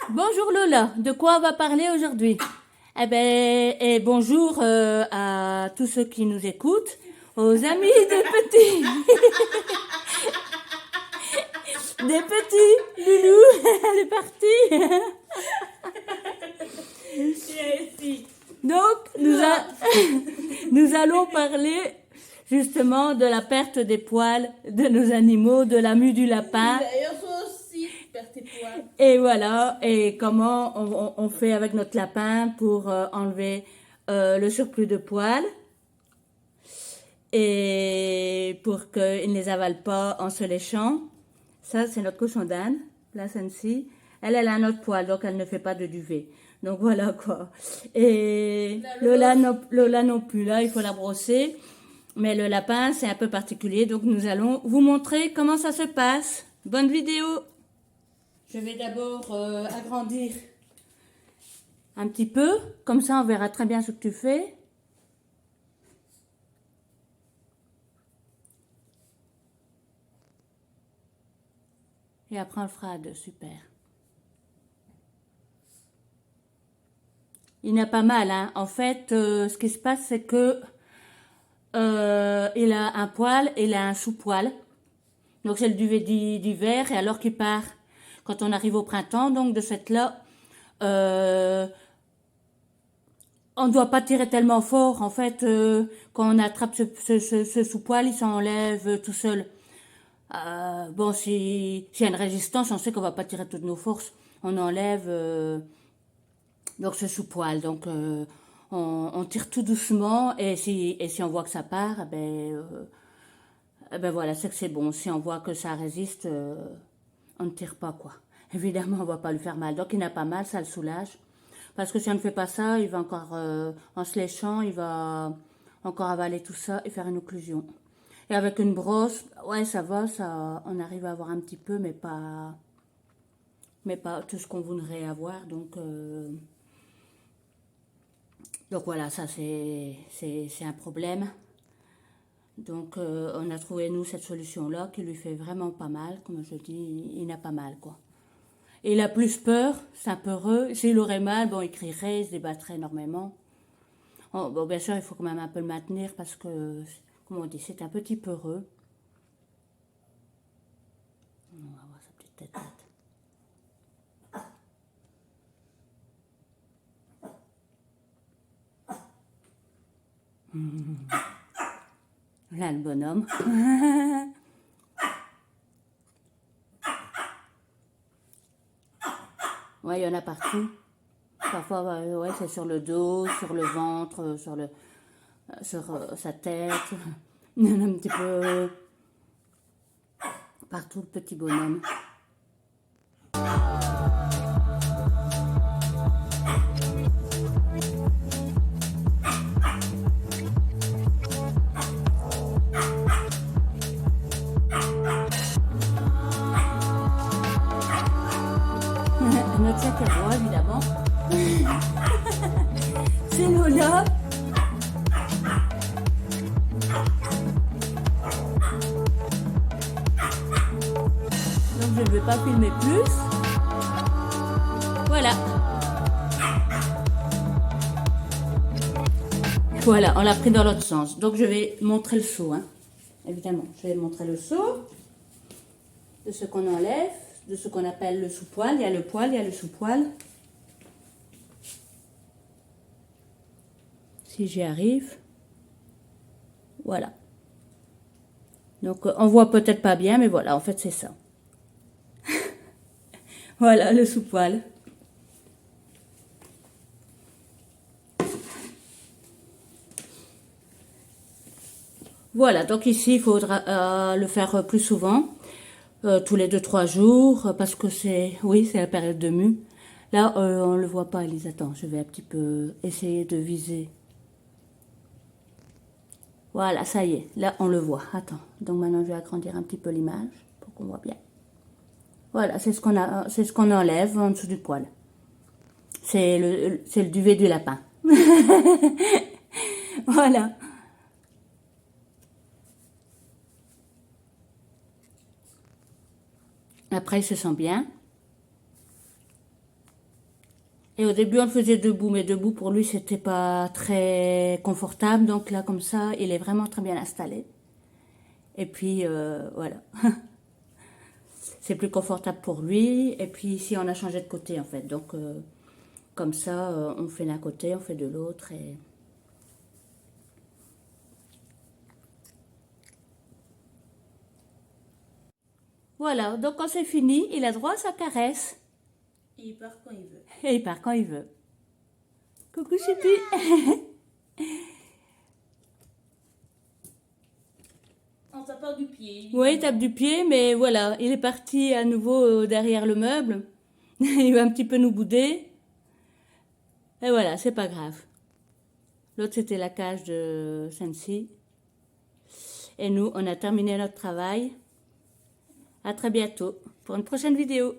Bonjour Lola, de quoi on va parler aujourd'hui? Eh ben, et bonjour à tous ceux qui nous écoutent, aux amis des petits, des petits loulous, elle est partie. Donc, nous allons parler justement de la perte des poils de nos animaux, de la mue du lapin. D'ailleurs, toi aussi, tu perds tes poils. Et voilà, et comment on fait avec notre lapin pour enlever le surplus de poils et pour qu'il ne les avale pas en se léchant. Ça, c'est notre cochon d'Inde, la Sensi. Elle a un autre poil, donc elle ne fait pas de duvet. Donc voilà quoi. Et Lola non plus, là, il faut la brosser. Mais le lapin, c'est un peu particulier, donc nous allons vous montrer comment ça se passe. Bonne vidéo! Je vais d'abord agrandir un petit peu, comme ça on verra très bien ce que tu fais. Et après on le fera à deux, super. Il n'a pas mal, hein. En fait, ce qui se passe, c'est que il a un poil, il a un sous-poil. Donc c'est le duvet d'hiver, et alors qu'il part, quand on arrive au printemps, donc de cette là, on ne doit pas tirer tellement fort. En fait, quand on attrape ce sous-poil, il s'enlève tout seul. Bon, s'il y a une résistance, on sait qu'on va pas tirer toutes nos forces. On enlève donc ce sous-poil. Donc on tire tout doucement et si on voit que ça part, eh ben voilà, c'est que c'est bon. Si on voit que ça résiste, on ne tire pas quoi. Évidemment, on va pas lui faire mal. Donc il n'a pas mal, ça le soulage. Parce que si on ne fait pas ça, il va encore, en se léchant, il va encore avaler tout ça et faire une occlusion. Et avec une brosse, ouais, ça va, ça, on arrive à avoir un petit peu, mais pas tout ce qu'on voudrait avoir. Donc voilà, ça c'est un problème. Donc on a trouvé nous cette solution-là qui lui fait vraiment pas mal. Comme je dis, il n'a pas mal quoi. Et il a plus peur, c'est un peu heureux. S'il aurait mal, bon, il crierait, il se débattrait énormément. Oh, bon, bien sûr, il faut quand même un peu le maintenir parce que, comme on dit, c'est un petit peu heureux. On va voir sa petite tête. Là, le bonhomme. Ouais, il y en a partout. Parfois, ouais, c'est sur le dos, sur le ventre, sur sa tête. Il y en a un petit peu partout, le petit bonhomme. Notre sac à bois, évidemment. C'est Lola. Donc je ne vais pas filmer plus. Voilà. Voilà, on l'a pris dans l'autre sens. Donc je vais montrer le seau, hein. Évidemment, je vais montrer le seau de ce qu'on enlève, de ce qu'on appelle le sous-poil. Il y a le poil, il y a le sous-poil. Si j'y arrive. Voilà. Donc on voit peut-être pas bien, mais voilà, en fait c'est ça. Voilà le sous-poil. Voilà, donc ici il faudra le faire plus souvent, tous les 2-3 jours, parce que oui, c'est la période de mue. Là, on le voit pas, Elise. Attends, je vais un petit peu essayer de viser. Voilà, ça y est, là on le voit. Attends, donc maintenant je vais agrandir un petit peu l'image pour qu'on voit bien. Voilà, c'est ce qu'on enlève en dessous du poil. C'est le duvet du lapin. Voilà. Après, il se sent bien. Et au début, on le faisait debout, mais debout, pour lui, c'était pas très confortable. Donc là, comme ça, il est vraiment très bien installé. Et puis, voilà. C'est plus confortable pour lui. Et puis ici, on a changé de côté, en fait. Donc, comme ça, on fait d'un côté, on fait de l'autre. Et... Voilà, donc quand c'est fini, il a droit à sa caresse. Et il part quand il veut. Et il part quand il veut. Coucou Choupi. On tape pas du pied. Oui, il tape du pied, mais voilà, il est parti à nouveau derrière le meuble. Il va un petit peu nous bouder. Et voilà, c'est pas grave. L'autre, c'était la cage de Sensi. Et nous, on a terminé notre travail. À très bientôt pour une prochaine vidéo.